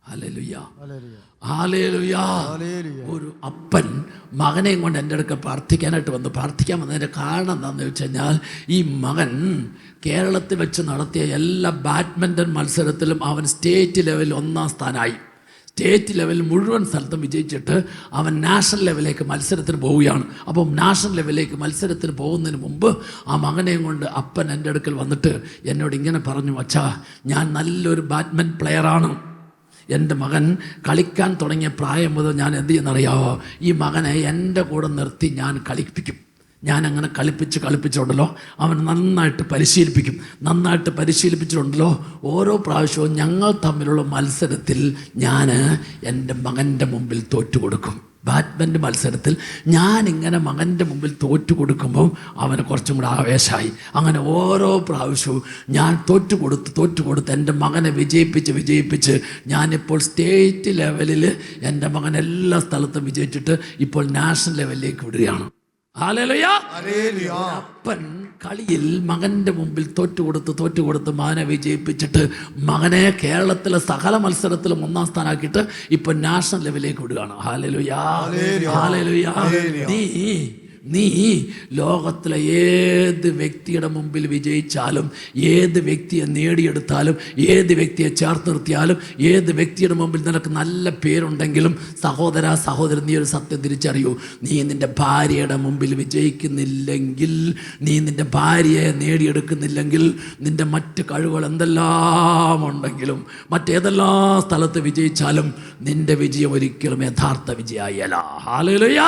Hallelujah, hallelujah. ഒരു അപ്പൻ മകനെയും കൊണ്ട് എൻ്റെ അടുക്കൽ പ്രാർത്ഥിക്കാനായിട്ട് പ്രാർത്ഥിക്കാൻ വന്നതിൻ്റെ കാരണം എന്താണെന്ന് വെച്ച് കഴിഞ്ഞാൽ, ഈ മകൻ കേരളത്തിൽ വെച്ച് നടത്തിയ എല്ലാ ബാഡ്മിൻ്റൺ മത്സരത്തിലും അവൻ സ്റ്റേറ്റ് ലെവലിൽ 1ാം സ്ഥാനമായി. സ്റ്റേറ്റ് ലെവലിൽ മുഴുവൻ സ്ഥലത്തും വിജയിച്ചിട്ട് അവൻ നാഷണൽ ലെവലിലേക്ക് മത്സരത്തിന് പോവുകയാണ്. അപ്പം നാഷണൽ ലെവലിലേക്ക് മത്സരത്തിന് പോകുന്നതിന് മുമ്പ് ആ മകനെയും കൊണ്ട് അപ്പൻ എൻ്റെ അടുക്കൽ വന്നിട്ട് എന്നോട് ഇങ്ങനെ പറഞ്ഞു, അച്ഛാ, ഞാൻ നല്ലൊരു ബാഡ്മിൻ്റൺ പ്ലെയറാണ്. എൻ്റെ മകൻ കളിക്കാൻ തുടങ്ങിയ പ്രായം മുതൽ ഞാൻ എന്ത് ചെയ്യുന്നറിയാമോ, ഈ മകനെ എൻ്റെ കൂടെ നിർത്തി ഞാൻ കളിപ്പിക്കും. ഞാനങ്ങനെ കളിപ്പിച്ചുണ്ടല്ലോ അവൻ നന്നായിട്ട് പരിശീലിപ്പിച്ചിട്ടുണ്ടല്ലോ. ഓരോ പ്രാവശ്യവും ഞങ്ങൾ തമ്മിലുള്ള മത്സരത്തിൽ ഞാൻ എൻ്റെ മകൻ്റെ മുമ്പിൽ തോറ്റുകൊടുക്കും. ബാഡ്മിൻ്റൺ മത്സരത്തിൽ ഞാനിങ്ങനെ മകൻ്റെ മുമ്പിൽ തോറ്റുകൊടുക്കുമ്പോൾ അവന് കുറച്ചും കൂടെ ആവേശമായി. അങ്ങനെ ഓരോ പ്രാവശ്യവും ഞാൻ തോറ്റുകൊടുത്ത് എൻ്റെ മകനെ വിജയിപ്പിച്ച് ഞാനിപ്പോൾ സ്റ്റേറ്റ് ലെവലിൽ എൻ്റെ മകൻ എല്ലാ സ്ഥലത്തും വിജയിച്ചിട്ട് ഇപ്പോൾ നാഷണൽ ലെവലിലേക്ക് വിടുകയാണ്. ഹല്ലേലൂയ. അപ്പൻ കളിയിൽ മകൻ്റെ മുമ്പിൽ തോറ്റുകൊടുത്ത് മകനെ വിജയിപ്പിച്ചിട്ട് മകനെ കേരളത്തിലെ സകല മത്സരത്തിലും 1ാം സ്ഥാനമാക്കിയിട്ട് ഇപ്പൊ നാഷണൽ ലെവലിലേക്ക് വിടുകയാണ്. Hallelujah, hallelujah. നീ ലോകത്തിലെ ഏത് വ്യക്തിയുടെ മുമ്പിൽ വിജയിച്ചാലും, ഏത് വ്യക്തിയെ നേടിയെടുത്താലും, ഏത് വ്യക്തിയെ ചേർത്ത് നിർത്തിയാലും, ഏത് വ്യക്തിയുടെ മുമ്പിൽ നിനക്ക് നല്ല പേരുണ്ടെങ്കിലും, സഹോദരൻ, നീ ഒരു സത്യം തിരിച്ചറിയൂ. നീ നിൻ്റെ ഭാര്യയുടെ മുമ്പിൽ വിജയിക്കുന്നില്ലെങ്കിൽ, നീ നിൻ്റെ ഭാര്യയെ നേടിയെടുക്കുന്നില്ലെങ്കിൽ, നിൻ്റെ മറ്റ് കഴിവുകൾ എന്തെല്ലാം ഉണ്ടെങ്കിലും, മറ്റേതെല്ലാം സ്ഥലത്ത് വിജയിച്ചാലും നിൻ്റെ വിജയം ഒരിക്കലും യഥാർത്ഥ വിജയമായല്ല. ഹല്ലേലൂയ.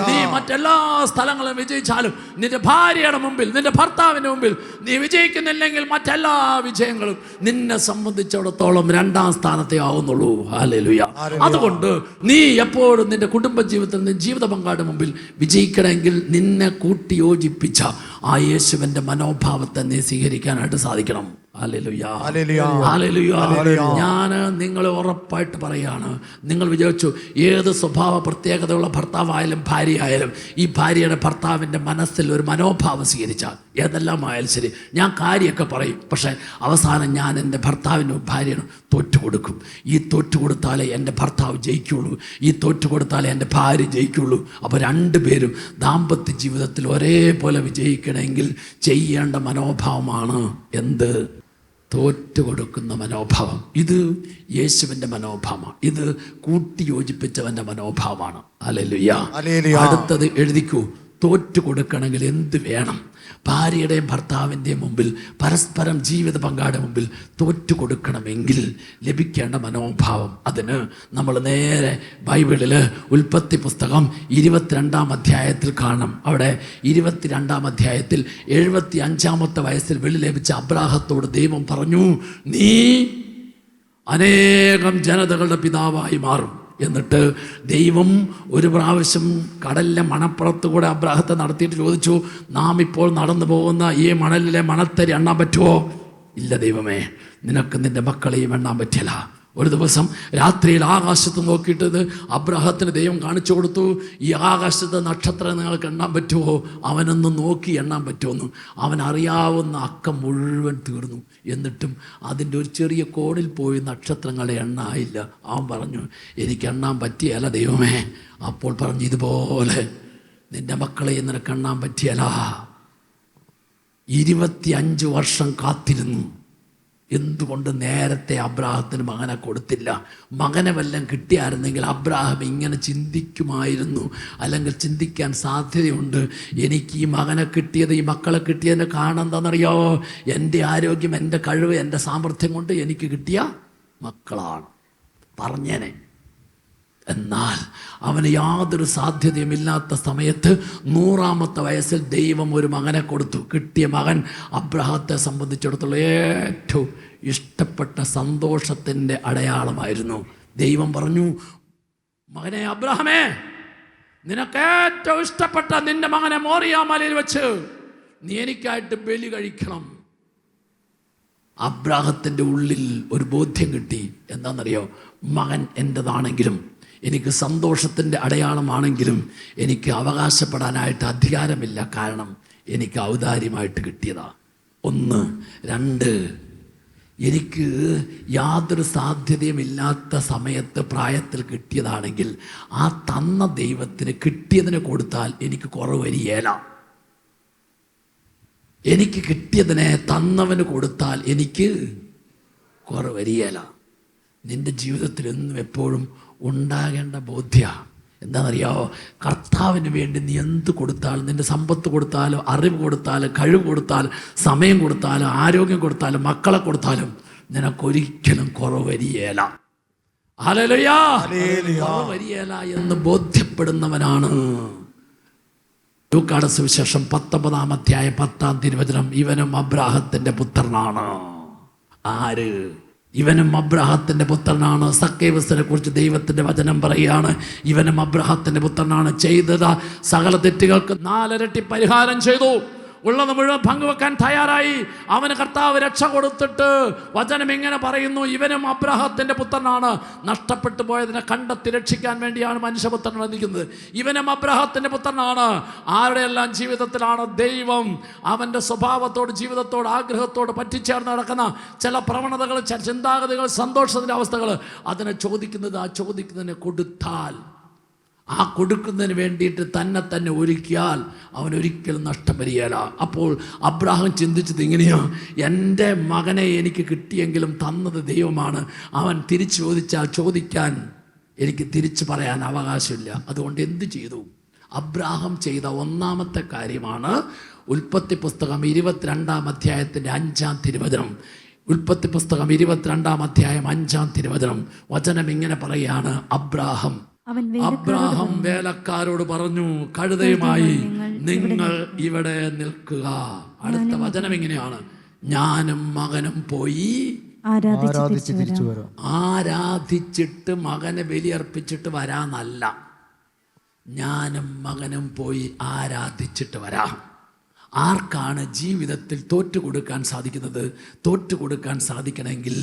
നീ മറ്റെല്ലാ സ്ഥലങ്ങളും വിജയിച്ചാലും നിന്റെ ഭാര്യയുടെ മുമ്പിൽ, നിന്റെ ഭർത്താവിന്റെ മുമ്പിൽ നീ വിജയിക്കുന്നില്ലെങ്കിൽ മറ്റെല്ലാ വിജയങ്ങളും നിന്നെ സംബന്ധിച്ചിടത്തോളം 2ാം സ്ഥാനത്തേ ആവുന്നുള്ളൂ. ഹല്ലേലൂയ. അതുകൊണ്ട് നീ എപ്പോഴും നിന്റെ കുടുംബ ജീവിതത്തിൽ, നിന്റെ ജീവിത പങ്കാളിയുടെ മുമ്പിൽ വിജയിക്കണമെങ്കിൽ നിന്നെ കൂട്ടി യോജിപ്പിച്ച ആ യേശുവിന്റെ മനോഭാവത്തെ നീ സ്വീകരിക്കാനായിട്ട് സാധിക്കണം. Hallelujah, hallelujah. ഞാൻ നിങ്ങളെ ഉറപ്പായിട്ട് പറയാണ്, നിങ്ങൾ വിചാരിച്ചു ഏത് സ്വഭാവ പ്രത്യേകതയുള്ള ഭർത്താവായാലും ഭാര്യയായാലും ഈ ഭാര്യയുടെ ഭർത്താവിൻ്റെ മനസ്സിൽ ഒരു മനോഭാവം സ്വീകരിച്ചാൽ ഏതെല്ലാം ആയാലും ശരി, ഞാൻ കാര്യമൊക്കെ പറയും, പക്ഷേ അവസാനം ഞാൻ എൻ്റെ ഭർത്താവിനും ഭാര്യനും തോറ്റുകൊടുക്കും. ഈ തോറ്റുകൊടുത്താലേ എൻ്റെ ഭർത്താവ് ജയിക്കുള്ളൂ, ഈ തോറ്റുകൊടുത്താലേ എൻ്റെ ഭാര്യ ജയിക്കുള്ളൂ. അപ്പോൾ 2 പേരും ദാമ്പത്യ ജീവിതത്തിൽ ഒരേപോലെ വിജയിക്കണമെങ്കിൽ ചെയ്യേണ്ട മനോഭാവമാണ് എന്ത്? തോറ്റുകൊടുക്കുന്ന മനോഭാവം. ഇത് യേശുവിൻ്റെ മനോഭാവമാണ്. ഇത് കൂട്ടിയോജിപ്പിച്ചവൻ്റെ മനോഭാവമാണ്. ഹല്ലേലൂയ. അടുത്തത് എഴുതിക്കൂ. തോറ്റുകൊടുക്കണമെങ്കിൽ എന്ത് വേണം? ഭാര്യയുടെയും ഭർത്താവിൻ്റെയും മുമ്പിൽ, പരസ്പരം ജീവിത പങ്കാളിയുടെ മുമ്പിൽ തോറ്റുകൊടുക്കണമെങ്കിൽ ലഭിക്കേണ്ട മനോഭാവം, അതിന് നമ്മൾ നേരെ ബൈബിളിൽ ഉൽപ്പത്തി പുസ്തകം 22-ാം അധ്യായത്തിൽ കാണണം. അവിടെ 22-ാം അധ്യായത്തിൽ 75-ാമത്തെ വയസ്സിൽ വെള്ളി ലഭിച്ച അബ്രാഹത്തോട് ദൈവം പറഞ്ഞു, നീ അനേകം ജനതകളുടെ പിതാവായി മാറും. എന്നിട്ട് ദൈവം ഒരു പ്രാവശ്യം കടലിലെ മണപ്പുറത്ത് കൂടെ അബ്രാഹത്തെ നടത്തിയിട്ട് ചോദിച്ചു, നാം ഇപ്പോൾ നടന്നു പോകുന്ന ഈ മണലിലെ മണത്തരി എണ്ണാൻ പറ്റുമോ? ഇല്ല ദൈവമേ, നിനക്ക് നിൻ്റെ മക്കളെയും എണ്ണാൻ പറ്റില്ല. ഒരു ദിവസം രാത്രിയിൽ ആകാശത്ത് നോക്കിയിട്ട് അബ്രാഹത്തിന് ദൈവം കാണിച്ചു കൊടുത്തു, ഈ ആകാശത്തെ നക്ഷത്രം നിങ്ങൾക്ക് എണ്ണാൻ പറ്റുമോ? അവനൊന്ന് നോക്കി എണ്ണാൻ പറ്റുമെന്ന്. അവൻ അറിയാവുന്ന അക്കം മുഴുവൻ തീർന്നു. എന്നിട്ടും അതിൻ്റെ ഒരു ചെറിയ കോണിൽ പോയി നക്ഷത്രങ്ങളെ എണ്ണായില്ല. അവൻ പറഞ്ഞു, എനിക്ക് എണ്ണാൻ പറ്റിയല്ല ദൈവമേ. അപ്പോൾ പറഞ്ഞു, ഇതുപോലെ നിൻ്റെ മക്കളെ നിനക്ക് എണ്ണാൻ പറ്റിയല്ല. 25 വർഷം കാത്തിരുന്നു. എന്തുകൊണ്ട് നേരത്തെ അബ്രാഹത്തിന് മകനെ കൊടുത്തില്ല? മകനെ വല്ലതും കിട്ടിയായിരുന്നെങ്കിൽ അബ്രാഹം ഇങ്ങനെ ചിന്തിക്കുമായിരുന്നു, അല്ലെങ്കിൽ ചിന്തിക്കാൻ സാധ്യതയുണ്ട്. എനിക്ക് ഈ മകനെ കിട്ടിയത്, ഈ മക്കളെ കിട്ടിയതിൻ്റെ കാരണം എന്താണെന്നറിയാമോ? എൻ്റെ ആരോഗ്യം, എൻ്റെ കഴിവ്, എൻ്റെ സാമർഥ്യം കൊണ്ട് എനിക്ക് കിട്ടിയ മക്കളാണ് പറഞ്ഞേനെ. എന്നാൽ അവന് യാതൊരു സാധ്യതയുമില്ലാത്ത സമയത്ത് 100-ാമത്തെ വയസ്സിൽ ദൈവം ഒരു മകനെ കൊടുത്തു. കിട്ടിയ മകൻ അബ്രാഹത്തെ സംബന്ധിച്ചിടത്തോളം ഏറ്റവും ഇഷ്ടപ്പെട്ട സന്തോഷത്തിൻ്റെ അടയാളമായിരുന്നു. ദൈവം പറഞ്ഞു, മകനെ അബ്രാഹമേ, നിനക്ക് ഏറ്റവും ഇഷ്ടപ്പെട്ട നിന്റെ മകനെ മോറിയ മലയിൽ വെച്ച് നീ എനിക്കായിട്ട് ബലി കഴിക്കണം. അബ്രാഹത്തിൻ്റെ ഉള്ളിൽ ഒരു ബോധ്യം കിട്ടി. എന്താണെന്നറിയോ? മകൻ എൻ്റെതാണെങ്കിലും, എനിക്ക് സന്തോഷത്തിൻ്റെ അടയാളമാണെങ്കിലും എനിക്ക് അവകാശപ്പെടാനായിട്ട് അധികാരമില്ല. കാരണം എനിക്ക് ഔദാര്യമായിട്ട് കിട്ടിയതാ. 1, 2, എനിക്ക് യാതൊരു സാധ്യതയുമില്ലാത്ത സമയത്ത് പ്രായത്തിൽ കിട്ടിയതാണെങ്കിൽ ആ തന്ന ദൈവത്തിന് കിട്ടിയതിനെ കൊടുത്താൽ എനിക്ക് കുറവ് വരികയില്ല. എനിക്ക് കിട്ടിയതിനെ തന്നവന് കൊടുത്താൽ എനിക്ക് കുറവ് വരികയില്ല. നിൻ്റെ ജീവിതത്തിൽ എന്നും എപ്പോഴും ഉണ്ടാകേണ്ട ബോധ്യ എന്താണെന്നറിയാമോ? കർത്താവിന് വേണ്ടി നീ എന്ത് കൊടുത്താലും, നിൻ്റെ സമ്പത്ത് കൊടുത്താലും, അറിവ് കൊടുത്താലും, കഴിവ് കൊടുത്താലും, സമയം കൊടുത്താലും, ആരോഗ്യം കൊടുത്താലും, മക്കളെ കൊടുത്താലും നിനക്കൊരിക്കലും കുറവ് വരികയില്ല. ഹല്ലേലൂയ! കുറവ് വരികയില്ല എന്ന് ബോധ്യപ്പെടുന്നവനാണ്. ലൂക്കായുടെ സുവിശേഷം 19-ാം അധ്യായം 10-ാം തിരുവചനം. ഇവനും അബ്രാഹത്തിന്റെ പുത്രനാണ്. ആര്? ഇവനും അബ്രാഹത്തിന്റെ പുത്രനാണ്. സക്കേവസിനെ കുറിച്ച് ദൈവത്തിന്റെ വചനം പറയുകയാണ്, ഇവനും അബ്രാഹത്തിന്റെ പുത്രനാണ്. ചെയ്തത് സകല തെറ്റുകൾക്ക് 4 ഇരട്ടി പരിഹാരം ചെയ്തു. ഉള്ളത് മുഴുവൻ പങ്കുവെക്കാൻ തയ്യാറായി. അവന് കർത്താവ് രക്ഷ കൊടുത്തിട്ട് വചനം ഇങ്ങനെ പറയുന്നു, ഇവനും അബ്രാഹത്തിന്റെ പുത്രനാണ്. നഷ്ടപ്പെട്ടു പോയതിനെ കണ്ടെത്തി രക്ഷിക്കാൻ വേണ്ടിയാണ് മനുഷ്യപുത്രൻ വന്നിരിക്കുന്നത്. ഇവനും അബ്രാഹത്തിന്റെ പുത്രനാണ്. ആരുടെയെല്ലാം ജീവിതത്തിലാണ് ദൈവം അവൻ്റെ സ്വഭാവത്തോട്, ജീവിതത്തോട്, ആഗ്രഹത്തോട് പറ്റിച്ചേർന്ന് നടക്കുന്ന ചില പ്രവണതകൾ, ചിന്താഗതികൾ, സന്തോഷത്തിൻ്റെ അവസ്ഥകൾ, അതിനെ ചോദിക്കുന്നത്, ആ ചോദിക്കുന്നതിനെ കൊടുത്താൽ, ആ കൊടുക്കുന്നതിന് വേണ്ടിയിട്ട് തന്നെ ഒരുക്കിയാൽ അവനൊരിക്കലും നഷ്ടം വരികയില്ല. അപ്പോൾ അബ്രാഹാം ചിന്തിച്ചത് ഇങ്ങനെയാണ്, എൻ്റെ മകനെ എനിക്ക് കിട്ടിയെങ്കിലും തന്നത് ദൈവമാണ്. അവൻ തിരിച്ചു ചോദിക്കാൻ എനിക്ക് തിരിച്ചു പറയാൻ അവകാശമില്ല. അതുകൊണ്ട് എന്ത് ചെയ്തു? അബ്രാഹാം ചെയ്ത ഒന്നാമത്തെ കാര്യമാണ് ഉൽപ്പത്തി പുസ്തകം 22-ാം അധ്യായത്തിൻ്റെ 5-ാം തിരുവചനം. ഉൽപ്പത്തി പുസ്തകം 22-ാം അധ്യായം 5-ാം തിരുവചനം. വചനം ഇങ്ങനെ പറയുകയാണ്, അബ്രാഹാം വേലക്കാരോട് പറഞ്ഞു, കഴുതയുമായി നിങ്ങൾ ഇവിടെ നിൽക്കുക. അടുത്ത വചനം ഇങ്ങനെയാണ്, ഞാനും മകനും പോയി ആരാധിച്ചിട്ട് മകനെ ബലിയർപ്പിച്ചിട്ട് വരാന്നല്ല, ഞാനും മകനും പോയി ആരാധിച്ചിട്ട് വരാം. ആർക്കാണ് ജീവിതത്തിൽ തോറ്റുകൊടുക്കാൻ സാധിക്കുന്നത്? തോറ്റുകൊടുക്കാൻ സാധിക്കണമെങ്കിൽ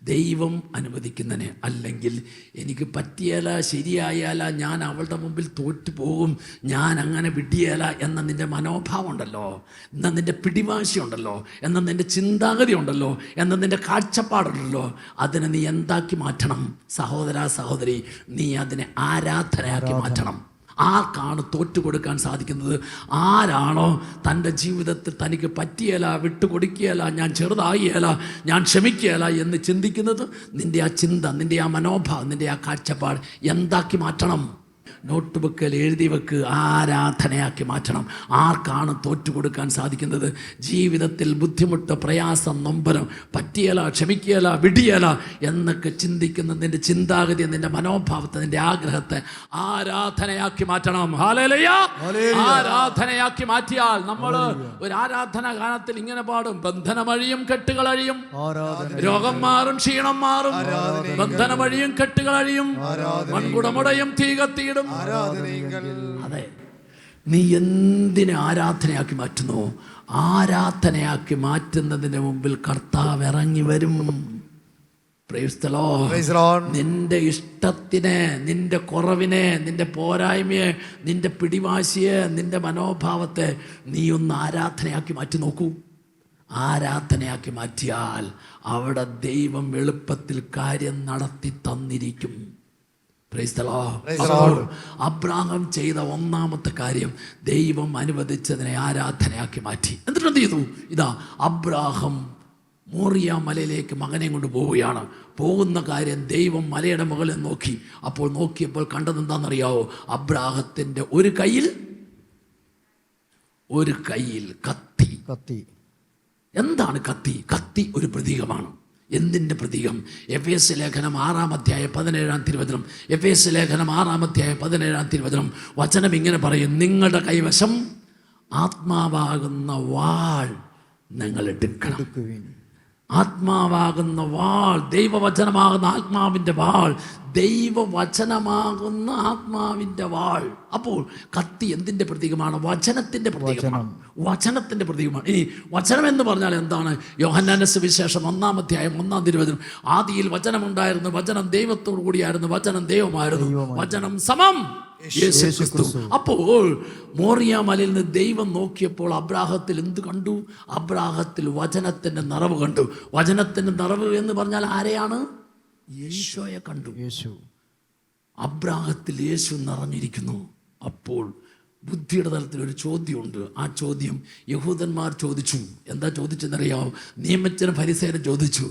ദൈവം അനുവദിക്കുന്നതിന്, അല്ലെങ്കിൽ എനിക്ക് പറ്റിയാല, ശരിയായാല, ഞാൻ അവളുടെ മുമ്പിൽ തോറ്റുപോകും, ഞാൻ അങ്ങനെ വിടിയാല എന്ന നിൻ്റെ മനോഭാവം ഉണ്ടല്ലോ, എന്ന നിൻ്റെ പിടിവാശി ഉണ്ടല്ലോ, എന്ന നിൻ്റെ ചിന്താഗതി ഉണ്ടല്ലോ, എന്ന നിൻ്റെ കാഴ്ചപ്പാടുണ്ടല്ലോ, അതിനെ നീ എന്താക്കി മാറ്റണം? സഹോദര, സഹോദരി, നീ അതിനെ ആരാധനയാക്കി മാറ്റണം. ആർക്കാണ് തോറ്റുകൊടുക്കാൻ സാധിക്കുന്നത്? ആരാണോ തൻ്റെ ജീവിതത്തിൽ തനിക്ക് പറ്റിയല്ല, വിട്ടുകൊടുക്കുകയല്ല, ഞാൻ ചെറുതായില്ല, ഞാൻ ക്ഷമിക്കുകയല്ല എന്ന് ചിന്തിക്കുന്നത്? നിൻ്റെ ആ ചിന്ത, നിൻ്റെ ആ മനോഭാവം, നിൻ്റെ ആ കാഴ്ചപ്പാട് എന്താക്കി മാറ്റണം? നോട്ട് ബുക്കിൽ എഴുതി വെക്ക്, ആരാധനയാക്കി മാറ്റണം. ആർക്കാണ് തോറ്റുകൊടുക്കാൻ സാധിക്കുന്നത്? ജീവിതത്തിൽ ബുദ്ധിമുട്ട്, പ്രയാസം, നൊമ്പരം, പറ്റിയല, ക്ഷമിക്കുകയല്ല, വിടിയല എന്നൊക്കെ ചിന്തിക്കുന്ന നിന്റെ ചിന്താഗതി, നിന്റെ മനോഭാവത്തെ, നിന്റെ ആഗ്രഹത്തെ ആരാധനയാക്കി മാറ്റണം. ഹല്ലേലൂയ! ആരാധനയാക്കി മാറ്റിയാൽ നമ്മൾ ഒരു ആരാധന ഗാനത്തിൽ ഇങ്ങനെ പാടും, ബന്ധനമഴിയും കെട്ടുകളഴിയും, രോഗം മാറും, ക്ഷീണം മാറും, ബന്ധനമഴിയും കെട്ടുകളഴിയും, മൺകുടമുടയും തീ കത്തിയിടും. അതെ, നീ എന്തിനെ ആരാധനയാക്കി മാറ്റുന്നു? ആരാധനയാക്കി മാറ്റുന്നതിന് മുമ്പിൽ കർത്താവ് ഇറങ്ങി വരും. നിന്റെ ഇഷ്ടത്തിനെ, നിന്റെ കുറവിനെ, നിന്റെ പോരായ്മയെ, നിന്റെ പിടിവാശിയെ, നിന്റെ മനോഭാവത്തെ നീ ഒന്ന് ആരാധനയാക്കി മാറ്റി നോക്കൂ. ആരാധനയാക്കി മാറ്റിയാൽ അവിടെ ദൈവം എളുപ്പത്തിൽ കാര്യം നടത്തി തന്നിരിക്കും. അബ്രാഹാം ചെയ്ത ഒന്നാമത്തെ കാര്യം ദൈവം അനുവദിച്ചതിനെ ആരാധനയാക്കി മാറ്റി. എന്നിട്ട് എന്ത് ചെയ്തു? ഇതാ അബ്രാഹാം മോറിയ മലയിലേക്ക് മകനെ കൊണ്ട് പോവുകയാണ്. പോകുന്ന കാര്യം ദൈവം മലയുടെ മുകളിൽ നോക്കി. അപ്പോൾ നോക്കിയപ്പോൾ കണ്ടത് എന്താണെന്നറിയാവോ? അബ്രാഹത്തിൻ്റെ ഒരു കയ്യിൽ കത്തി. എന്താണ് കത്തി? കത്തി ഒരു പ്രതീകമാണ്. എന്തിൻ്റെ പ്രതീകം? എഫേസ്യ ലേഖനം 6-ാം അധ്യായം 17-ാം തിരുവചനം. എഫേസ്യ ലേഖനം 6-ാം അധ്യായം 17-ാം തിരുവചനം. വചനം ഇങ്ങനെ പറയും, നിങ്ങളുടെ കൈവശം ആത്മാവാകുന്ന വാൾ നിങ്ങൾ എടുക്കണം. ആത്മാവാകുന്ന വാൾ, ദൈവവചനമാകുന്ന ആത്മാവിൻ്റെ വാൾ, ദൈവവചനമാകുന്ന ആത്മാവിൻ്റെ വാൾ. അപ്പോൾ കത്തി എന്തിൻ്റെ പ്രതീകമാണ്? വചനത്തിൻ്റെ പ്രതീകമാണ്. വചനത്തിൻ്റെ പ്രതീകമാണ്. ഇനി വചനം എന്ന് പറഞ്ഞാൽ എന്താണ്? യോഹന്നാന്റെ സുവിശേഷം 1-ാം അധ്യായം 1-ാം തിരുവചനം, ആദിയിൽ വചനമുണ്ടായിരുന്നു, വചനം ദൈവത്തോടു കൂടിയായിരുന്നു, വചനം ദൈവമായിരുന്നു, വചനം സമം യേശു ക്രിസ്തു. അപ്പോൾ മോറിയ മലയിൽ നിന്ന് ദൈവം നോക്കിയപ്പോൾ അബ്രാഹത്തിൽ എന്ത് കണ്ടു? അബ്രാഹത്തിൽ വചനത്തിന്റെ നിറവ് കണ്ടു. വചനത്തിന്റെ നിറവ് എന്ന് പറഞ്ഞാൽ ആരെയാണ്? യേശുവെ കണ്ടു. അബ്രാഹത്തിൽ യേശു നിറഞ്ഞിരിക്കുന്നു. അപ്പോൾ ബുദ്ധിയുടെ തലത്തിൽ ഒരു ചോദ്യമുണ്ട്. ആ ചോദ്യം യഹൂദന്മാർ ചോദിച്ചു. എന്താ ചോദിച്ചെന്നറിയാമോ? നിയമജ്ഞനും ഫരിസേയനും ചോദിച്ചു,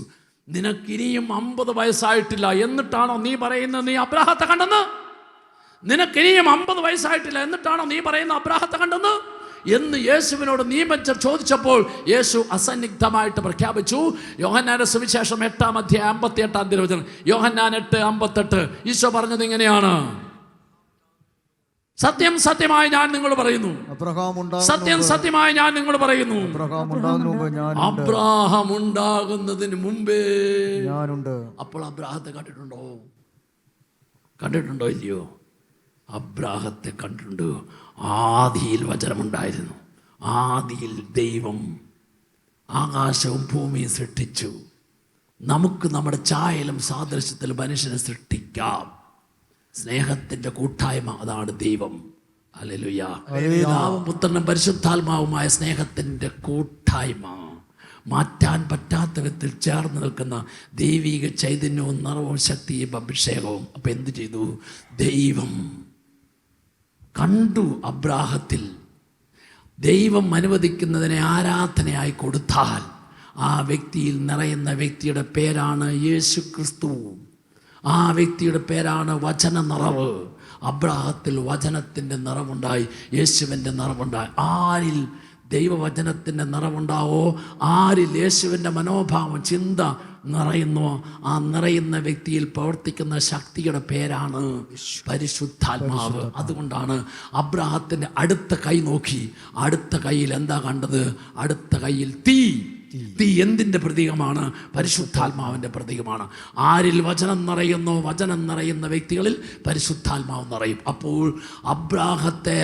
നിനക്കിനിയും 50 വയസ്സായിട്ടില്ല, എന്നിട്ടാണോ നീ പറയുന്നത് നീ അബ്രാഹത്തെ കണ്ടെന്ന്? നിനക്കിനിയും 50 വയസ്സായിട്ടില്ല, എന്നിട്ടാണോ നീ പറയുന്ന അബ്രാഹത്തെ കണ്ടെന്ന് എന്ന് യേശുവിനോട് നിയമജ്ഞർ ചോദിച്ചപ്പോൾ യേശു അസന്നിഗ്ധമായിട്ട് പ്രഖ്യാപിച്ചു. യോഹന്നാന്റെ സുവിശേഷം 8-ാം അധ്യായം 58-ാം തിരുവചനം, യോഹന്നാൻ 8:58, ഈശോ പറഞ്ഞത് ഇങ്ങനെയാണ്, സത്യം സത്യമായി ഞാൻ നിങ്ങൾ പറയുന്നു, സത്യം സത്യമായി ഞാൻ നിങ്ങൾ പറയുന്നു, അബ്രാഹാം ഉണ്ടാകുന്നതിന് മുമ്പേ ഞാനുണ്ട്. അപ്പോൾ അബ്രാഹത്തെ കണ്ടിട്ടുണ്ടോ? കണ്ടിട്ടുണ്ടോ ഇല്ലയോ? അബ്രാഹത്തെ കണ്ടിട്ടുണ്ട്. ആദിയിൽ വചനമുണ്ടായിരുന്നു. ആദിയിൽ ദൈവം ആകാശവും ഭൂമിയും സൃഷ്ടിച്ചു. നമുക്ക് നമ്മുടെ ഛായയിലും സാദൃശ്യത്തിലും മനുഷ്യനെ സൃഷ്ടിക്കാം. സ്നേഹത്തിൻ്റെ കൂട്ടായ്മ, അതാണ് ദൈവം. ഹല്ലേലൂയ. പിതാവും പുത്രനും പരിശുദ്ധാത്മാവുമായ സ്നേഹത്തിൻ്റെ കൂട്ടായ്മ, മാറ്റാൻ പറ്റാത്ത വിധത്തിൽ ചേർന്ന് നിൽക്കുന്ന ദൈവിക ചൈതന്യവും നിറവും ശക്തിയും അഭിഷേകവും. അപ്പം എന്ത് ചെയ്തു? ദൈവം കണ്ടു അബ്രാഹത്തിൽ. ദൈവം അനുവദിക്കുന്നതിനെ ആരാധനയായി കൊടുത്താൽ ആ വ്യക്തിയിൽ നിറയുന്ന വ്യക്തിയുടെ പേരാണ് യേശു ക്രിസ്തു. ആ വ്യക്തിയുടെ പേരാണ് വചന നിറവ്. അബ്രാഹത്തിൽ വചനത്തിൻ്റെ നിറവുണ്ടായി, യേശുവിൻ്റെ നിറവുണ്ടായി. ആരിൽ ദൈവവചനത്തിൻ്റെ നിറവുണ്ടാവോ, ആരിൽ യേശുവിൻ്റെ മനോഭാവം ചിന്ത നിറയുന്നു, ആ നിറയുന്ന വ്യക്തിയിൽ പ്രവർത്തിക്കുന്ന ശക്തിയുടെ പേരാണ് പരിശുദ്ധാത്മാവ്. അതുകൊണ്ടാണ് അബ്രാഹത്തിൻ്റെ അടുത്ത കൈ നോക്കി, അടുത്ത കൈയിൽ എന്താ കണ്ടത്? അടുത്ത കൈയിൽ തീ. തീ എന്തിൻ്റെ പ്രതീകമാണ്? പരിശുദ്ധാത്മാവിൻ്റെ പ്രതീകമാണ്. ആരിൽ വചനം നിറയുന്നോ, വചനം നിറയുന്ന വ്യക്തികളിൽ പരിശുദ്ധാത്മാവ് നിറയും. അപ്പോൾ അബ്രാഹത്തെ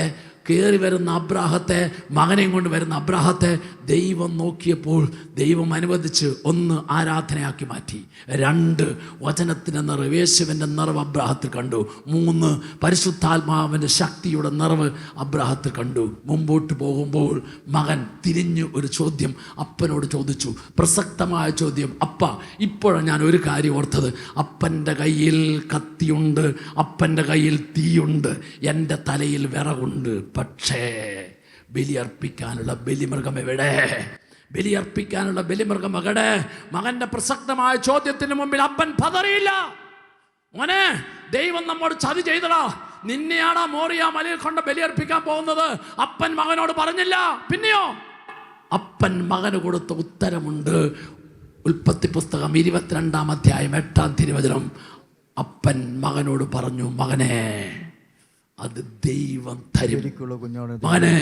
കയറി വരുന്ന അബ്രാഹത്തെ, മകനെയും കൊണ്ട് വരുന്ന അബ്രാഹത്തെ ദൈവം നോക്കിയപ്പോൾ ദൈവം അനുവദിച്ച് 1 ആരാധനയാക്കി മാറ്റി, 2 വചനത്തിൻ്റെ നിറവ്, യേശുവിൻ്റെ നിറവ് അബ്രാഹത്തിൽ കണ്ടു, 3 പരിശുദ്ധാത്മാവിൻ്റെ ശക്തിയുടെ നിറവ് അബ്രാഹത്തിൽ കണ്ടു. മുമ്പോട്ട് പോകുമ്പോൾ മകൻ തിരിഞ്ഞു ഒരു ചോദ്യം അപ്പനോട് ചോദിച്ചു, പ്രസക്തമായ ചോദ്യം. അപ്പ, ഇപ്പോഴാണ് ഞാൻ ഒരു കാര്യം ഓർത്തത്. അപ്പൻ്റെ കയ്യിൽ കത്തിയുണ്ട്, അപ്പൻ്റെ കയ്യിൽ തീയുണ്ട്, എൻ്റെ തലയിൽ വിറകുണ്ട്. പക്ഷേ ബലിയർപ്പിക്കാനുള്ള ബലിമൃഗം എവിടെ? ബലിയർപ്പിക്കാനുള്ള ബലിമൃഗം എവിടെ? മകന്റെ പ്രസക്തമായ ചോദ്യത്തിന് മുമ്പിൽ അപ്പൻ പതറിയില്ല. മോനെ, ദൈവം നമ്മോട് ചതി ചെയ്തടാ, നിന്നെയാണ് മോറിയ മലയിൽ കൊണ്ട് ബലിയർപ്പിക്കാൻ പോകുന്നത്. അപ്പൻ മകനോട് പറഞ്ഞില്ല. പിന്നെയോ അപ്പൻ മകന് കൊടുത്ത ഉത്തരമുണ്ട്. ഉൽപ്പത്തി പുസ്തകം 22-ാം അധ്യായം 8-ാം തിരുവചനം. അപ്പൻ മകനോട് പറഞ്ഞു, മകനെ, അത് ദൈവം തരും. മകനെ,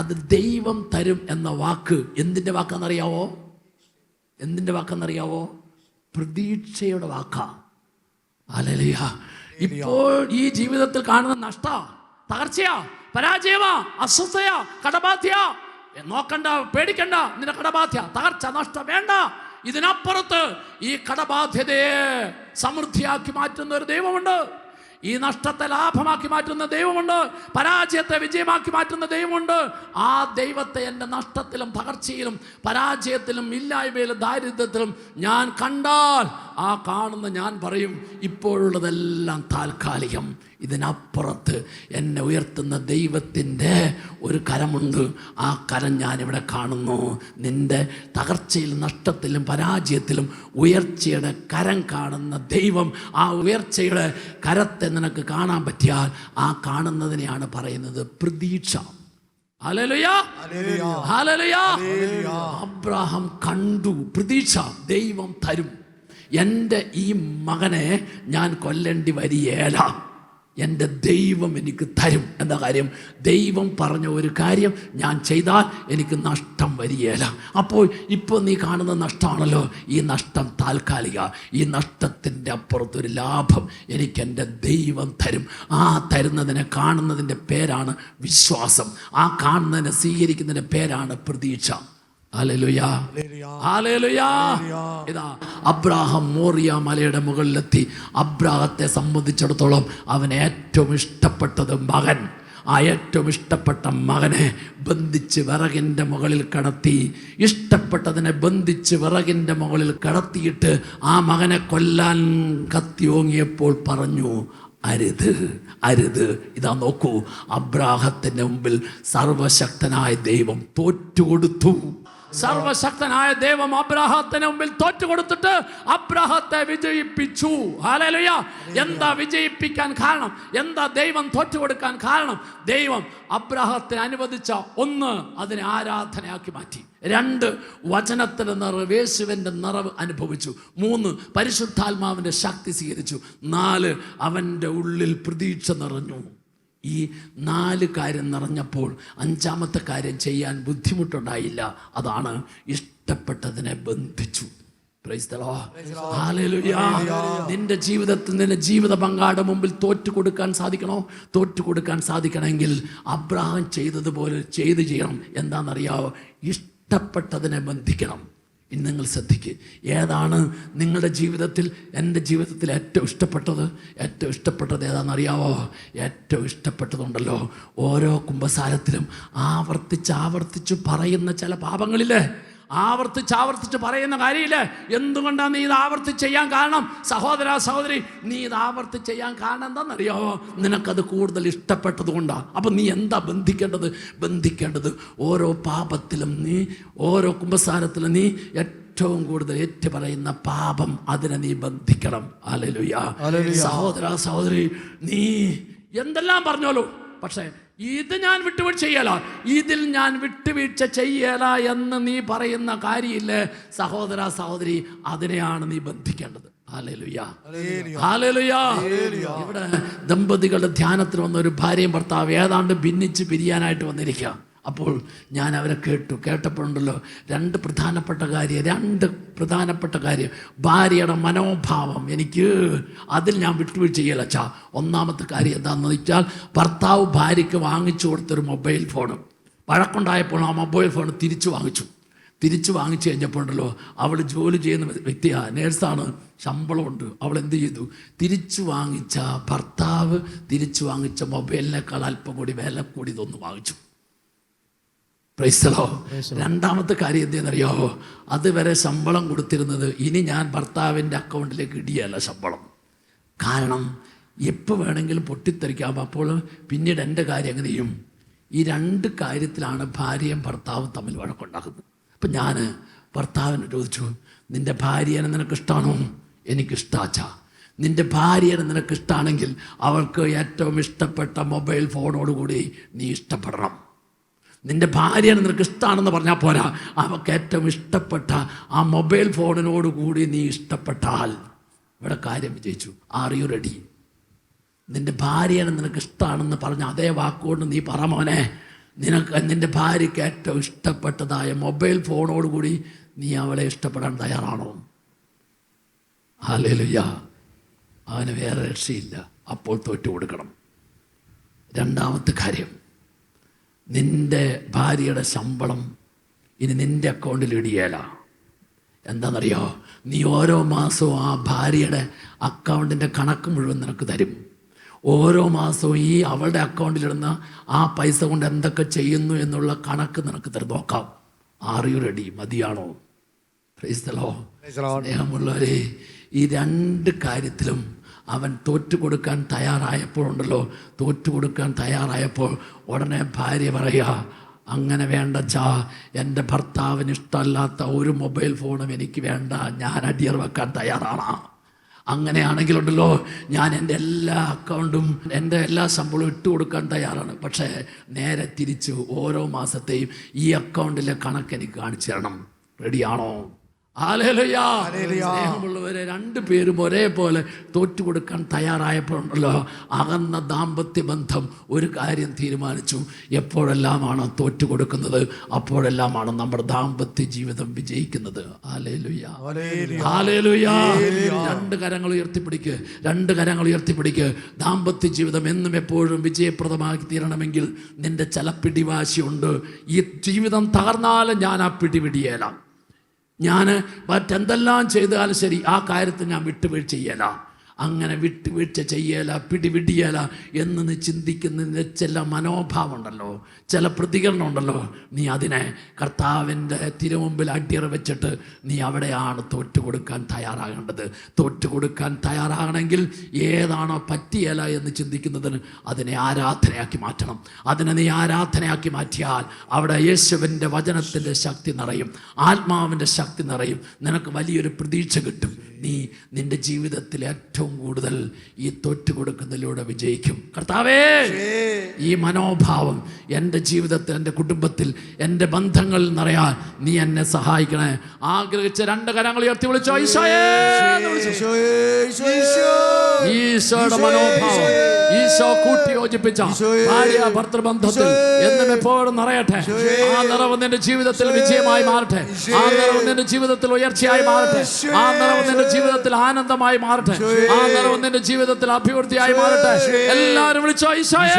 അത് ദൈവം തരും എന്ന വാക്ക് എന്തിൻ്റെ വാക്കാണെന്നറിയാവോ? എന്തിൻ്റെ വാക്കാണെന്നറിയാവോ? പ്രതീക്ഷയുടെ വാക്കാ. ഹല്ലേലൂയ. ഇപ്പോൾ ഈ ജീവിതത്തിൽ കാണുന്ന നഷ്ട, തകർച്ചയാ, പരാജയമാ, അസ്വസ്ഥയാ, കടബാധ്യ, നോക്കണ്ട, പേടിക്കണ്ട. നിന്റെ കടബാധ്യ, തകർച്ച, നഷ്ടം വേണ്ട. ഇതിനപ്പുറത്ത് ഈ കടബാധ്യതയെ സമൃദ്ധിയാക്കി മാറ്റുന്ന ഒരു ദൈവമുണ്ട്. ഈ നഷ്ടത്തെ ലാഭമാക്കി മാറ്റുന്ന ദൈവമുണ്ട്. പരാജയത്തെ വിജയമാക്കി മാറ്റുന്ന ദൈവമുണ്ട്. ആ ദൈവത്തെ എൻ്റെ നഷ്ടത്തിലും തകർച്ചയിലും പരാജയത്തിലും ഇല്ലായ്മയിലും ദാരിദ്ര്യത്തിലും ഞാൻ കണ്ടാൽ, ആ കാണുന്ന ഞാൻ പറയും, ഇപ്പോഴുള്ളതെല്ലാം താൽക്കാലികം. ഇതിനപ്പുറത്ത് എന്നെ ഉയർത്തുന്ന ദൈവത്തിൻ്റെ ഒരു കരമുണ്ട്. ആ കരം ഞാനിവിടെ കാണുന്നു. നിൻ്റെ തകർച്ചയിലും നഷ്ടത്തിലും പരാജയത്തിലും ഉയർച്ചയുടെ കരം കാണുന്ന ദൈവം, ആ ഉയർച്ചയുടെ കരത്തെ നിനക്ക് കാണാൻ പറ്റിയാൽ ആ കാണുന്നതിനെയാണ് പറയുന്നത് പ്രതീക്ഷ. Hallelujah, hallelujah. അബ്രാഹാം കണ്ടു പ്രതീക്ഷ, ദൈവം തരും. എൻ്റെ ഈ മകനെ ഞാൻ കൊല്ലേണ്ടി വരികയില്ല. എൻ്റെ ദൈവം എനിക്ക് തരും. എന്താ കാര്യം? ദൈവം പറഞ്ഞ ഒരു കാര്യം ഞാൻ ചെയ്താൽ എനിക്ക് നഷ്ടം വരികയില്ല. അപ്പോൾ ഇപ്പോൾ നീ കാണുന്ന നഷ്ടമാണല്ലോ, ഈ നഷ്ടം താൽക്കാലിക. ഈ നഷ്ടത്തിൻ്റെ അപ്പുറത്തൊരു ലാഭം എനിക്ക് എൻ്റെ ദൈവം തരും. ആ തരുന്നതിനെ കാണുന്നതിൻ്റെ പേരാണ് വിശ്വാസം. ആ കാണുന്നതിനെ സ്വീകരിക്കുന്നതിൻ്റെ പേരാണ് പ്രതീക്ഷ. Hallelujah, hallelujah. ഇതാ അബ്രാഹാം മോറിയ മലയുടെ മുകളിലെത്തി. അബ്രാഹത്തെ സംബന്ധിച്ചിടത്തോളം അവന് ഏറ്റവും ഇഷ്ടപ്പെട്ടത് മകൻ. ആ ഏറ്റവും ഇഷ്ടപ്പെട്ട മകനെ ബന്ധിച്ച് വിറകിൻ്റെ മുകളിൽ കടത്തി. ഇഷ്ടപ്പെട്ടതിനെ ബന്ധിച്ച് വിറകിൻ്റെ മുകളിൽ കടത്തിയിട്ട് ആ മകനെ കൊല്ലാൻ കത്തി ഓങ്ങിയപ്പോൾ പറഞ്ഞു, അരുത്, അരുത്. ഇതാ നോക്കൂ, അബ്രാഹത്തിൻ്റെ മുമ്പിൽ സർവശക്തനായ ദൈവം തോറ്റുകൊടുത്തു. സർവശക്തനായ ദൈവം അബ്രാഹത്തിന് മുമ്പിൽ തോറ്റുകൊടുത്തിട്ട് അബ്രാഹത്തെ വിജയിപ്പിച്ചു. ഹല്ലേലൂയ. എന്താ വിജയിപ്പിക്കാൻ കാരണം? എന്താ ദൈവം തോറ്റുകൊടുക്കാൻ കാരണം? ദൈവം അബ്രാഹത്തിന് അനുവദിച്ച 1, അതിനെ ആരാധനയാക്കി മാറ്റി. 2, വചനത്തിൻ്റെ നിറവ്, യേശുവിൻ്റെ നിറവ് അനുഭവിച്ചു. 3, പരിശുദ്ധാത്മാവിൻ്റെ ശക്തി സ്വീകരിച്ചു. 4, അവൻ്റെ ഉള്ളിൽ പ്രതീക്ഷ നിറഞ്ഞു. ഈ 4 കാര്യം നിറഞ്ഞപ്പോൾ 5-ാമത്തെ കാര്യം ചെയ്യാൻ ബുദ്ധിമുട്ടുണ്ടായില്ല. അതാണ് ഇഷ്ടപ്പെട്ടതിനെ ബന്ധിച്ചു. Praise the lord, hallelujah. നിന്റെ ജീവിതത്തിൽ നിന്റെ ജീവിത പങ്കാളിയുടെ മുമ്പിൽ തോറ്റു കൊടുക്കാൻ സാധിക്കണോ? തോറ്റു കൊടുക്കാൻ സാധിക്കണമെങ്കിൽ അബ്രാഹാം ചെയ്തതുപോലെ ചെയ്യണം. എന്താണെന്നറിയാവോ? ഇഷ്ടപ്പെട്ടതിനെ ബന്ധിക്കണം. ഇന്ന് നിങ്ങൾ ശ്രദ്ധിക്കുക, ഏതാണ് നിങ്ങളുടെ ജീവിതത്തിൽ, എൻ്റെ ജീവിതത്തിൽ ഏറ്റവും ഇഷ്ടപ്പെട്ടത്? ഏറ്റവും ഇഷ്ടപ്പെട്ടത് ഏതാണെന്നറിയാവോ? ഏറ്റവും ഇഷ്ടപ്പെട്ടതുണ്ടല്ലോ, ഓരോ കുമ്പസാരത്തിലും ആവർത്തിച്ച് പറയുന്ന ചില പാപങ്ങളില്ലേ, ആവർത്തിച്ച് പറയുന്ന കാര്യമില്ലേ? എന്തുകൊണ്ടാണ് നീ ഇത് ആവർത്തിച്ച് ചെയ്യാൻ കാരണം? സഹോദര സഹോദരി, നീ ഇത് ആവർത്തിച്ച് ചെയ്യാൻ കാരണം എന്താണെന്നറിയാമോ? നിനക്കത് കൂടുതൽ ഇഷ്ടപ്പെട്ടത് കൊണ്ടാണ്. അപ്പം നീ എന്താ ബന്ധിക്കേണ്ടത് ഓരോ പാപത്തിലും, നീ ഓരോ കുമ്പസാരത്തിലും നീ ഏറ്റവും കൂടുതൽ പറയുന്ന പാപം, അതിനെ നീ ബന്ധിക്കണം. ഹല്ലേലൂയ. സഹോദര സഹോദരി, നീ എന്തെല്ലാം പറഞ്ഞോളൂ, പക്ഷേ ഇത് ഞാൻ വിട്ടുവീഴ്ച ചെയ്യല, ഇതിൽ ഞാൻ വിട്ടുവീഴ്ച ചെയ്യല എന്ന് നീ പറയുന്ന കാര്യമില്ലേ സഹോദര സഹോദരി, അതിനെയാണ് നീ ബന്ധിക്കേണ്ടത്. Hallelujah, hallelujah. ഇവിടെ ദമ്പതികളുടെ ധ്യാനത്തിൽ വന്ന ഒരു ഭാര്യയും ഭർത്താവ് ഏതാണ്ട് ഭിന്നിച്ച് പിരിയാനായിട്ട് വന്നിരിക്കുക. അപ്പോൾ ഞാൻ അവരെ കേട്ടപ്പോഴുണ്ടല്ലോ 2 പ്രധാനപ്പെട്ട കാര്യം. ഭാര്യയുടെ മനോഭാവം അതിൽ ഞാൻ വിട്ടുവീഴ്ച ചെയ്യല. 1-ാമത്തെ കാര്യം എന്താണെന്ന് വെച്ചാൽ, ഭർത്താവ് ഭാര്യയ്ക്ക് വാങ്ങിച്ചു കൊടുത്തൊരു മൊബൈൽ ഫോൺ വഴക്കുണ്ടായപ്പോൾ ആ മൊബൈൽ ഫോൺ തിരിച്ചു വാങ്ങിച്ചു കഴിഞ്ഞപ്പോഴുണ്ടല്ലോ, അവൾ ജോലി ചെയ്യുന്ന വ്യക്തിയാണ്, നേഴ്സാണ്, ശമ്പളമുണ്ട്. അവൾ എന്ത് ചെയ്തു? ഭർത്താവ് തിരിച്ചു വാങ്ങിച്ച മൊബൈലിനേക്കാൾ അല്പം കൂടി വില കൂടി ഇതൊന്ന് വാങ്ങിച്ചു. Price the Lord. 2-ാമത്തെ കാര്യം എന്തെന്നറിയാമോ? അതുവരെ ശമ്പളം കൊടുത്തിരുന്നത് ഇനി ഞാൻ ഭർത്താവിൻ്റെ അക്കൗണ്ടിലേക്ക് ഇടിയല്ല ശമ്പളം. കാരണം എപ്പോൾ വേണമെങ്കിലും പൊട്ടിത്തെറിക്കാം. അപ്പോൾ പിന്നീട് എൻ്റെ കാര്യം എങ്ങനെ ചെയ്യും? ഈ 2 കാര്യത്തിലാണ് ഭാര്യയും ഭർത്താവും തമ്മിൽ വഴക്കുണ്ടാക്കുന്നത്. അപ്പം ഞാൻ ഭർത്താവിനെ ചോദിച്ചു, നിൻ്റെ ഭാര്യനെ നിനക്കിഷ്ടമാണോ? എനിക്കിഷ്ടാച്ചാ. നിൻ്റെ ഭാര്യനെ നിനക്കിഷ്ടമാണെങ്കിൽ അവൾക്ക് ഏറ്റവും ഇഷ്ടപ്പെട്ട മൊബൈൽ ഫോണോടുകൂടി നീ ഇഷ്ടപ്പെടണം. നിൻ്റെ ഭാര്യനെ നിനക്ക് ഇഷ്ടമാണെന്ന് പറഞ്ഞാൽ പോരാ, അവൾക്ക് ഏറ്റവും ഇഷ്ടപ്പെട്ട ആ മൊബൈൽ ഫോണിനോടുകൂടി നീ ഇഷ്ടപ്പെട്ടാൽ ഇവിടെ കാര്യം വിജയിച്ചു. R you ready? നിൻ്റെ ഭാര്യനെ നിനക്ക് ഇഷ്ടമാണെന്ന് പറഞ്ഞ അതേ വാക്കുകൊണ്ട് നീ പറ മോനെ, നിൻ്റെ ഭാര്യയ്ക്ക് ഏറ്റവും ഇഷ്ടപ്പെട്ടതായ മൊബൈൽ ഫോണോടുകൂടി നീ അവളെ ഇഷ്ടപ്പെടാൻ തയ്യാറാണോ? ഹല്ലേലൂയ. അവന് വേറെ രക്ഷയില്ല, അപ്പോൾ തോറ്റു കൊടുക്കണം. 2-ാമത്തെ കാര്യം, നിൻ്റെ ഭാര്യയുടെ ശമ്പളം ഇനി നിൻ്റെ അക്കൗണ്ടിൽ ഇടിയേല. എന്താണെന്നറിയോ? നീ ഓരോ മാസവും ആ ഭാര്യയുടെ അക്കൗണ്ടിൻ്റെ കണക്ക് മുഴുവൻ നിനക്ക് തരും. ഓരോ മാസവും ഈ അവളുടെ അക്കൗണ്ടിലിടുന്ന ആ പൈസ കൊണ്ട് എന്തൊക്കെ ചെയ്യുന്നു എന്നുള്ള കണക്ക് നിനക്ക് തരും. നോക്കാം. Are you ready? മതിയാണോ? Praise the lord. സ്നേഹമുള്ളവരെ, ഈ 2 കാര്യത്തിലും അവൻ തോറ്റുകൊടുക്കാൻ തയ്യാറായപ്പോൾ ഉടനെ ഭാര്യ പറയുക, അങ്ങനെ വേണ്ടച്ചാ, എൻ്റെ ഭർത്താവിന് ഇഷ്ടമല്ലാത്ത ഒരു മൊബൈൽ ഫോണും എനിക്ക് വേണ്ട, ഞാൻ അടിയർ വെക്കാൻ തയ്യാറാണ്. അങ്ങനെയാണെങ്കിലുണ്ടല്ലോ, ഞാൻ എൻ്റെ എല്ലാ അക്കൗണ്ടും എൻ്റെ എല്ലാ ശമ്പളവും ഇട്ട് കൊടുക്കാൻ തയ്യാറാണ്. പക്ഷേ നേരെ തിരിച്ച് ഓരോ മാസത്തെയും ഈ അക്കൗണ്ടിലെ കണക്ക് എനിക്ക് കാണിച്ചു തരണം. റെഡിയാണോ? ഹല്ലേലൂയ. സ്നേഹമുള്ളവരെ, രണ്ടുപേരും ഒരേപോലെ തോറ്റുകൊടുക്കാൻ തയ്യാറായപ്പോഴുണ്ടല്ലോ, അകന്ന ദാമ്പത്യ ബന്ധം ഒരു കാര്യം തീരുമാനിച്ചു: എപ്പോഴെല്ലാമാണ് തോറ്റുകൊടുക്കുന്നത് അപ്പോഴെല്ലാമാണ് നമ്മുടെ ദാമ്പത്യ ജീവിതം വിജയിക്കുന്നത്. Hallelujah, hallelujah. രണ്ട് കരങ്ങൾ ഉയർത്തിപ്പിടിക്ക്, രണ്ട് കരങ്ങൾ ഉയർത്തിപ്പിടിക്ക്. ദാമ്പത്യ ജീവിതം എന്നും എപ്പോഴും വിജയപ്രദമാക്കി തീരണമെങ്കിൽ നിന്റെ ചില പിടിവാശിയുണ്ട്. ഈ ജീവിതം തകർന്നാലും ഞാൻ ആ പിടിപിടിയേല, ഞാൻ മറ്റെന്തെല്ലാം ചെയ്താലും ശരി ആ കാര്യത്തിൽ ഞാൻ വിട്ടുവീഴ്ച ചെയ്യല, അങ്ങനെ വിട്ടുവീഴ്ച ചെയ്യല, പിടിപിടിയല എന്ന് നീ ചിന്തിക്കുന്നതിന് ചില മനോഭാവം ഉണ്ടല്ലോ, ചില പ്രതികരണം ഉണ്ടല്ലോ, നീ അതിനെ കർത്താവിൻ്റെ തിരുമുമ്പിൽ അടിയറ വെച്ചിട്ട് നീ അവിടെയാണ് തോറ്റുകൊടുക്കാൻ തയ്യാറാകേണ്ടത്. തോറ്റുകൊടുക്കാൻ തയ്യാറാകണമെങ്കിൽ ഏതാണോ പറ്റിയല എന്ന് ചിന്തിക്കുന്നതിന് അതിനെ ആരാധനയാക്കി മാറ്റണം. അതിനെ നീ ആരാധനയാക്കി മാറ്റിയാൽ അവിടെ യേശുവിൻ്റെ വചനത്തിൻ്റെ ശക്തി നിറയും, ആത്മാവിൻ്റെ ശക്തി നിറയും. നിനക്ക് വലിയൊരു പ്രതീക്ഷ കിട്ടും. നീ നിന്റെ ജീവിതത്തിൽ ഏറ്റവും കൂടുതൽ ഈ തോറ്റുകൊടുക്കുന്നതിലൂടെ വിജയിക്കും. കർത്താവേ, ഈ മനോഭാവം എൻ്റെ ജീവിതത്തിൽ, എൻ്റെ കുടുംബത്തിൽ, എൻ്റെ ബന്ധങ്ങളിൽ നിറയാൻ നീ എന്നെ സഹായിക്കണേ. ആഗ്രഹിച്ച രണ്ട് കരങ്ങൾ ഉയർത്തി വിളിച്ചോ, ഈശോയേ. ഈശോയുടെ മനോഭാവം ഈശോ കൂട്ടി യോജിപ്പിച്ച ഭാര്യ ഭർത്തൃബന്ധത്തിൽ എന്നും എപ്പോഴും നിറയട്ടെ. ആ നിറവ് നിന്റെ ജീവിതത്തിൽ വിജയമായി മാറട്ടെ. ആ നിറവ് നിന്റെ ജീവിതത്തിൽ ഉയർച്ചയായി മാറട്ടെ. ആ നിറവ് നിന്റെ ജീവിതത്തിൽ ആനന്ദമായി മാറട്ടെ. ആ നിറവ് നിന്റെ ജീവിതത്തിൽ അഭിവൃദ്ധിയായി മാറട്ടെ. എല്ലാവരും വിളിച്ചോ, ഈശോയേ.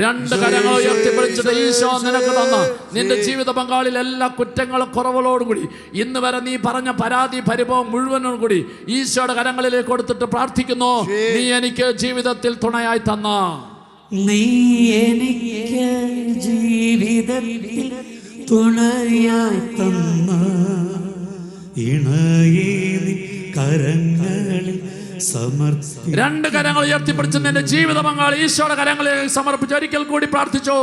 രണ്ട് കരങ്ങൾ ഉയർത്തിപ്പിടിച്ചിട്ട് ഈശോ നിനക്ക് തന്ന നിന്റെ ജീവിത പങ്കാളിൽ എല്ലാ കുറ്റങ്ങളും കുറവുകളോടും കൂടി ഇന്ന് വരെ നീ പറഞ്ഞ പരാതി പരിഭവം മുഴുവനും കൂടി ഈശോയുടെ കരങ്ങളിലേക്ക് കൊടുത്തിട്ട് പ്രാർത്ഥിക്കുന്നു. നീ എനിക്ക് ജീവിതത്തിൽ തുണയായി തന്ന, നീ എനിക്ക് ജീവിതത്തിൽ തുണയായി തന്ന ഇണയെ കരങ്ങളിൽ സമർപ്പിച്ചു. രണ്ട് കരങ്ങൾ ഉയർത്തിപ്പിടിച്ച് നിന്റെ ജീവിത പങ്കാളി ഈശോയുടെ കരങ്ങളിൽ സമർപ്പിച്ച് ഒരിക്കൽ കൂടി പ്രാർത്ഥിച്ചോ.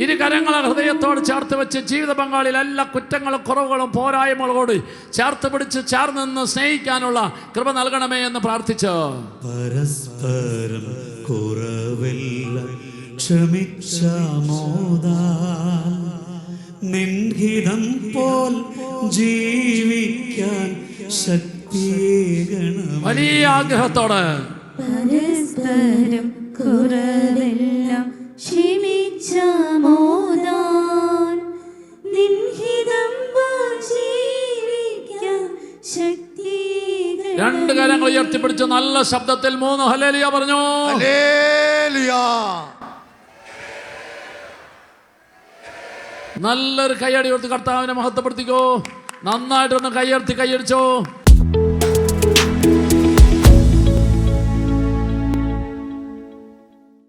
ഇരു കരങ്ങളെ ഹൃദയത്തോട് ചേർത്ത് വെച്ച് ജീവിത പങ്കാളിയിൽ എല്ലാ കുറ്റങ്ങളും കുറവുകളും പോരായ്മകളോട് ചേർത്ത് പിടിച്ച് ചേർന്ന് നിന്ന് സ്നേഹിക്കാനുള്ള കൃപ നൽകണമേ എന്ന് പ്രാർത്ഥിച്ചു. പരസ്പരം കുറവെല്ലാം ക്ഷമിച്ചാമോദാ നിൻഹിതം പോൽ ജീവിക്കാൻ ശക്തിയേകണം. വലിയ ആഗ്രഹത്തോടെ പരസ്പരം കുറവെല്ലാം ക്ഷമിച്ചാമോദാൻ നിൻഹിതം പോൽ ജീവിക്കാൻ ശക്തിയേകണം. രണ്ട് കരങ്ങൾ ഉയർത്തിപ്പിടിച്ച് നല്ല ശബ്ദത്തിൽ 3 ഹല്ലേലൂയ പറഞ്ഞു. ഹല്ലേലൂയ. നല്ലൊരു കൈയടി കൊടുത്ത് കർത്താവിനെ മഹത്വപ്പെടുത്തിക്കോ. നന്നായിട്ടൊന്ന് കൈയടിച്ചോ.